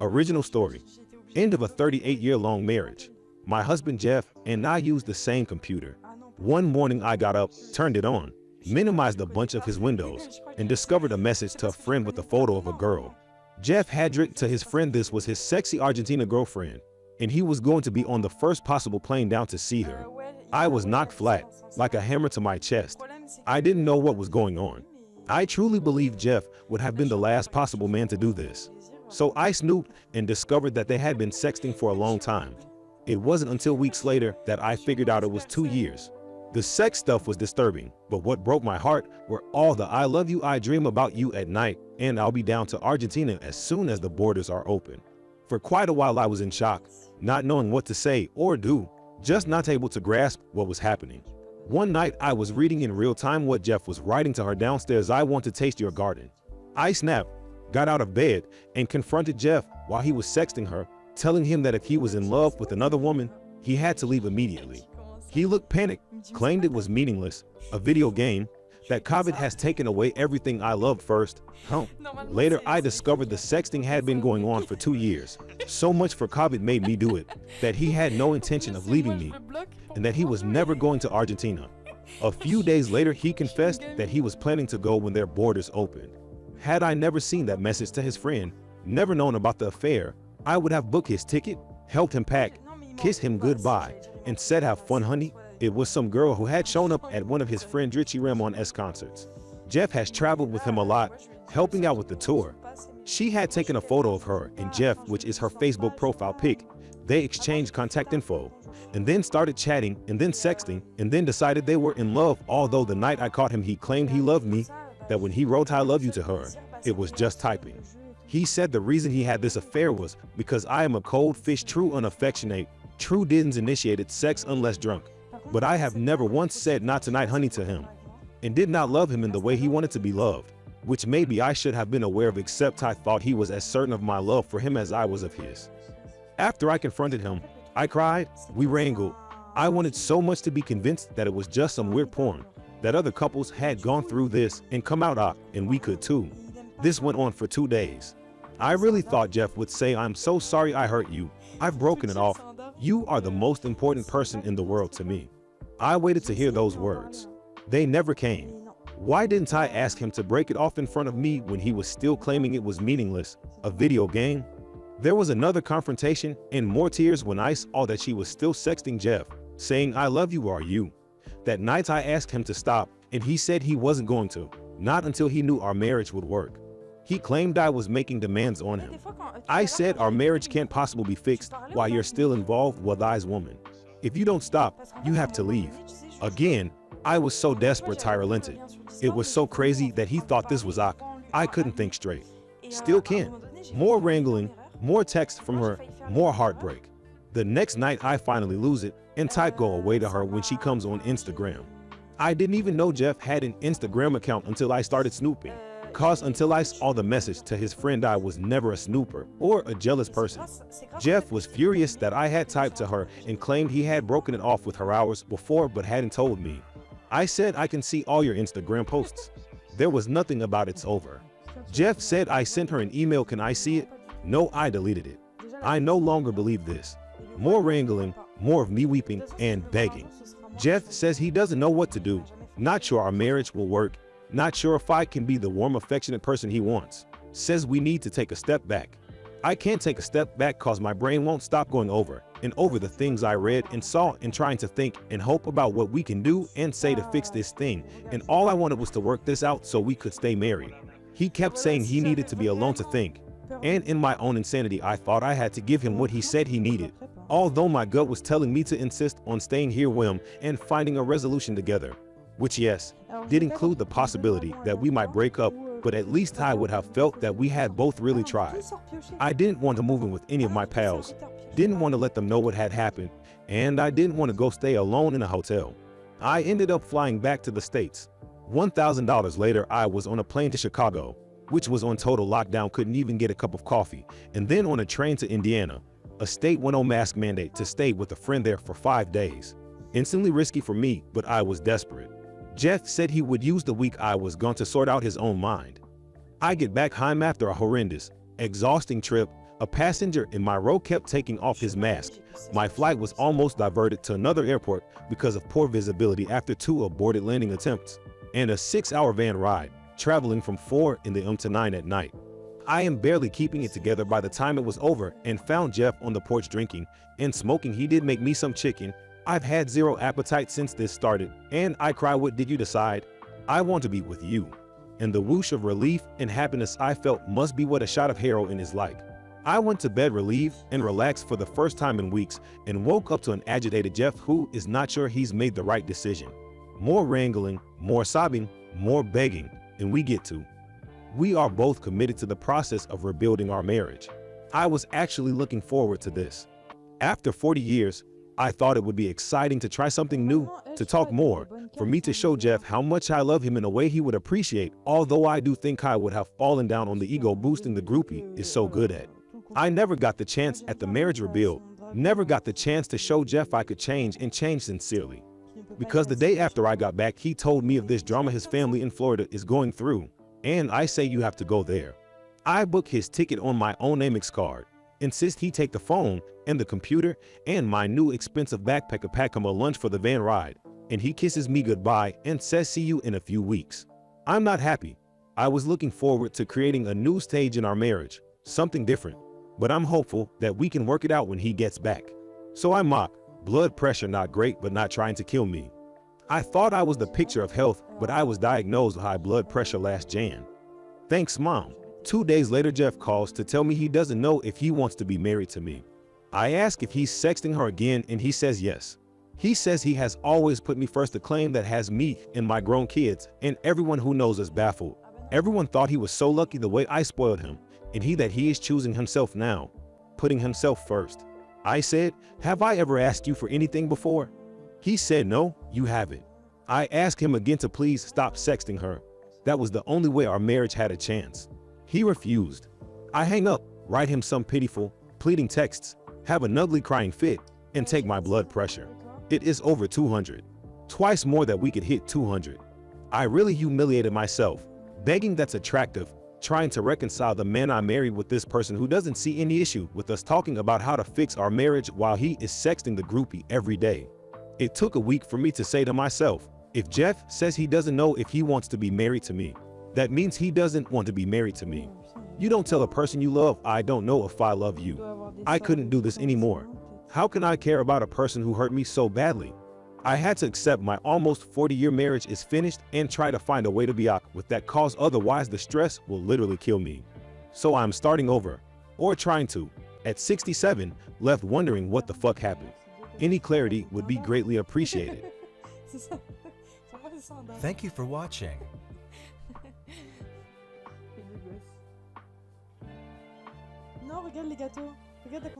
Original story. End of a 38-year-long marriage. My husband Jeff and I used the same computer. One morning I got up, turned it on, minimized a bunch of his windows, and discovered a message to a friend with a photo of a girl. Jeff had written to his friend this was his sexy Argentina girlfriend, and he was going to be on the first possible plane down to see her. I was knocked flat, like a hammer to my chest. I didn't know what was going on. I truly believed Jeff would have been the last possible man to do this. So I snooped and discovered that they had been sexting for a long time. It wasn't until weeks later that I figured out it was 2 years. The sex stuff was disturbing, but what broke my heart were all the "I love you, I dream about you at night, and I'll be down to Argentina as soon as the borders are open." For quite a while I was in shock, not knowing what to say or do, just not able to grasp what was happening. One night I was reading in real time what Jeff was writing to her downstairs. "I want to taste your garden." I snapped, got out of bed, and confronted Jeff while he was sexting her, telling him that if he was in love with another woman, he had to leave immediately. He looked panicked, claimed it was meaningless, a video game, that COVID has taken away everything I loved first. Later I discovered the sexting had been going on for 2 years. So much for COVID made me do it, that he had no intention of leaving me, and that he was never going to Argentina. A few days later he confessed that he was planning to go when their borders opened. Had I never seen that message to his friend, never known about the affair, I would have booked his ticket, helped him pack, kissed him goodbye, and said, "Have fun, honey." It was some girl who had shown up at one of his friend Richie Ramon's concerts. Jeff has traveled with him a lot, helping out with the tour. She had taken a photo of her and Jeff, which is her Facebook profile pic. They exchanged contact info, and then started chatting, and then sexting, and then decided they were in love. Although the night I caught him he claimed he loved me, that when he wrote "I love you" to her, it was just typing. He said the reason he had this affair was because I am a cold fish, true unaffectionate, true didn't initiated sex unless drunk. But I have never once said "not tonight, honey" to him, and did not love him in the way he wanted to be loved, which maybe I should have been aware of, except I thought he was as certain of my love for him as I was of his. After I confronted him, I cried, we wrangled. I wanted so much to be convinced that it was just some weird porn, that other couples had gone through this and come out and we could too. This went on for 2 days. I really thought Jeff would say, "I'm so sorry I hurt you. I've broken it off. You are the most important person in the world to me." I waited to hear those words. They never came. Why didn't I ask him to break it off in front of me when he was still claiming it was meaningless, a video game? There was another confrontation and more tears when I saw that she was still sexting Jeff, saying "I love you, are you?" That night I asked him to stop, and he said he wasn't going to, not until he knew our marriage would work. He claimed I was making demands on him. I said our marriage can't possibly be fixed while you're still involved with this woman. If you don't stop, you have to leave. Again, I was so desperate I relented. It was so crazy that he thought this was I couldn't think straight. Still can't. More wrangling, more text from her, more heartbreak. The next night I finally lose it and type "go away" to her when she comes on Instagram. I didn't even know Jeff had an Instagram account until I started snooping. Cause until I saw the message to his friend I was never a snooper or a jealous person. Jeff was furious that I had typed to her and claimed he had broken it off with her hours before but hadn't told me. I said, "I can see all your Instagram posts. There was nothing about it's over." Jeff said I sent her an email, "Can I see it?" No, I deleted it. I no longer believe this. More wrangling, more of me weeping and begging. Jeff says he doesn't know what to do, not sure our marriage will work, not sure if I can be the warm, affectionate person he wants. Says we need to take a step back. I can't take a step back cause my brain won't stop going over and over the things I read and saw and trying to think and hope about what we can do and say to fix this thing, and all I wanted was to work this out so we could stay married. He kept saying he needed to be alone to think, and in my own insanity I thought I had to give him what he said he needed, although my gut was telling me to insist on staying here with him and finding a resolution together. Which, yes, did include the possibility that we might break up, but at least I would have felt that we had both really tried. I didn't want to move in with any of my pals, didn't want to let them know what had happened, and I didn't want to go stay alone in a hotel. I ended up flying back to the States. $1,000 later, I was on a plane to Chicago, which was on total lockdown, couldn't even get a cup of coffee, and then on a train to Indiana, a state with no mask mandate, to stay with a friend there for 5 days. Instantly risky for me, but I was desperate. Jeff said he would use the week I was gone to sort out his own mind. I get back home after a horrendous, exhausting trip, A passenger in my row kept taking off his mask. My flight was almost diverted to another airport because of poor visibility after 2 aborted landing attempts, and a 6-hour van ride, traveling from 4 a.m. to 9 at night. I am barely keeping it together by the time it was over and found Jeff on the porch drinking and smoking. He did make me some chicken. I've had zero appetite since this started, and I cry, what did you decide? I want to be with you. And the whoosh of relief and happiness I felt must be what a shot of heroin is like. I went to bed relieved and relaxed for the first time in weeks and woke up to an agitated Jeff who is not sure he's made the right decision. More wrangling, more sobbing, more begging, and we get to. We are both committed to the process of rebuilding our marriage. I was actually looking forward to this. After 40 years, I thought it would be exciting to try something new, to talk more, for me to show Jeff how much I love him in a way he would appreciate, although I do think I would have fallen down on the ego boosting the groupie is so good at. I never got the chance at the marriage rebuild, never got the chance to show Jeff I could change and change sincerely. Because the day after I got back, he told me of this drama his family in Florida is going through, and I say you have to go there. I book his ticket on my own Amex card, insist he take the phone and the computer and my new expensive backpacker, pack him a lunch for the van ride, and he kisses me goodbye and says see you in a few weeks. I'm not happy. I was looking forward to creating a new stage in our marriage, something different. But I'm hopeful that we can work it out when he gets back. So I mock, blood pressure not great but not trying to kill me. I thought I was the picture of health, but I was diagnosed with high blood pressure last Jan. Thanks, Mom. 2 days later, Jeff calls to tell me he doesn't know if he wants to be married to me. I ask if he's sexting her again and he says yes. He says he has always put me first, a claim that has me and my grown kids and everyone who knows us baffled. Everyone thought he was so lucky the way I spoiled him, and he is choosing himself now, putting himself first. I said, have I ever asked you for anything before? He said, no, you haven't. I asked him again to please stop sexting her. That was the only way our marriage had a chance. He refused. I hang up, write him some pitiful, pleading texts, have an ugly crying fit, and take my blood pressure. It is over 200. Twice more that we could hit 200. I really humiliated myself, begging that's attractive, trying to reconcile the man I married with this person who doesn't see any issue with us talking about how to fix our marriage while he is sexting the groupie every day. It took a week for me to say to myself, if Jeff says he doesn't know if he wants to be married to me, that means he doesn't want to be married to me. You don't tell a person you love, I don't know if I love you. I couldn't do this anymore. How can I care about a person who hurt me so badly? I had to accept my almost 40-year marriage is finished and try to find a way to be out with that cause, otherwise the stress will literally kill me. So I'm starting over, or trying to, at 67, left wondering what the fuck happened. Any clarity would be greatly appreciated. Thank you for watching. Non, regarde les gâteaux. Regarde